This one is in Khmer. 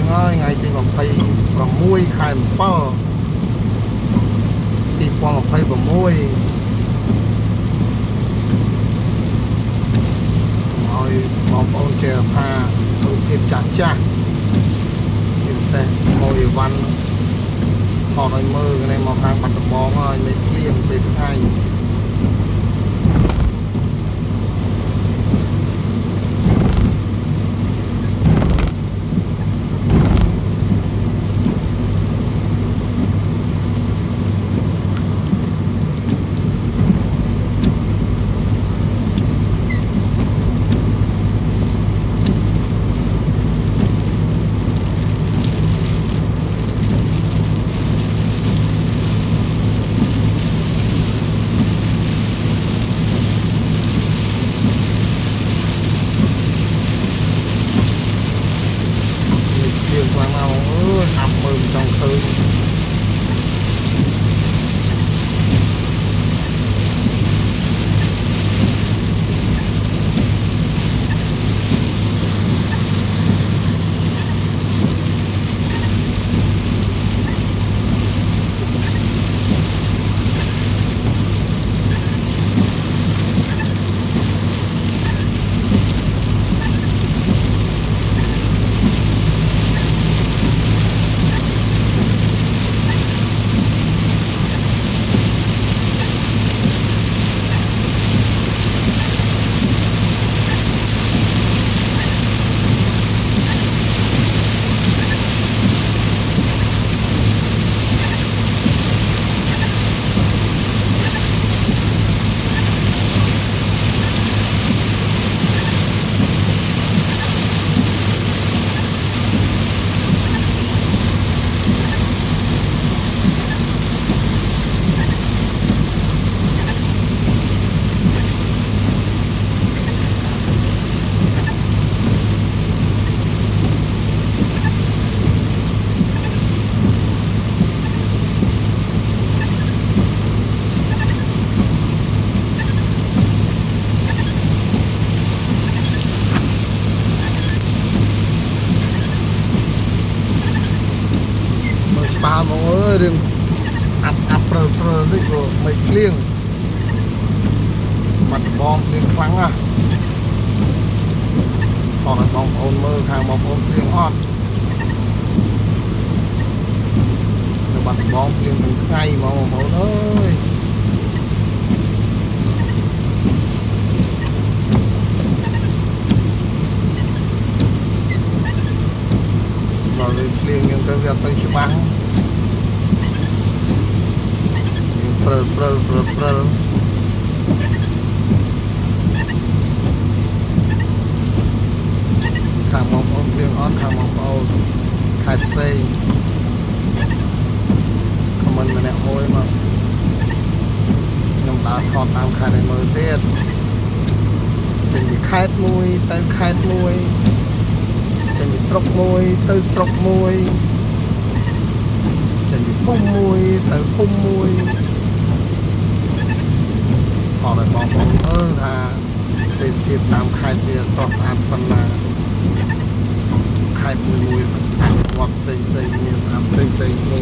ងហើយថ្ងៃទី26 ខែ7 2026ហើយបងប្អូនជាផារូបភាពចាស់ជាពិសេសមួយអីវ៉ាន់ថតឲ្យមើលគ្នាមកខាងបាត់ដំបងហើយមេឃភ្លៀងពេលថ្ងៃបាទបងអើយរឿងស្អាប់ព្រើនេះក៏មិនភ្លៀងបាត់បងភ្លៀងខ្លាំងណាស់ខំឲ្យបងប្អូនមើលខាងបងប្អូនភ្លៀងអត់នៅបាត់បងភ្លៀងទាំងថ្ងៃបងប្អូនអើយដល់ពេលភ្លៀងយើងទៅវាអត់សូវច្បាស់ព្រើខាងបងប្អូនភ្លៀងអត់ខាងបងប្អូនខេត្តផ្សេងខមមិនម្នាក់មួយមកខ្ញុំដើរថតតាមខេត្តឲ្យមើលទៀតចេញពីខេត្តមួយទៅខេត្តមួយចេញពីស្រុកមួយទៅស្រុកមួយចេញពីភូមិមួយទៅភូមិមួយអរឲ្យបងប្អូនមើលថាទេសភាពតាមខេត្តវាស្រស់ស្អាតប៉ុណ្ណាខេត្តមួយៗវត្តផ្សេងៗមានស្អាតផ្សេងៗគ្នា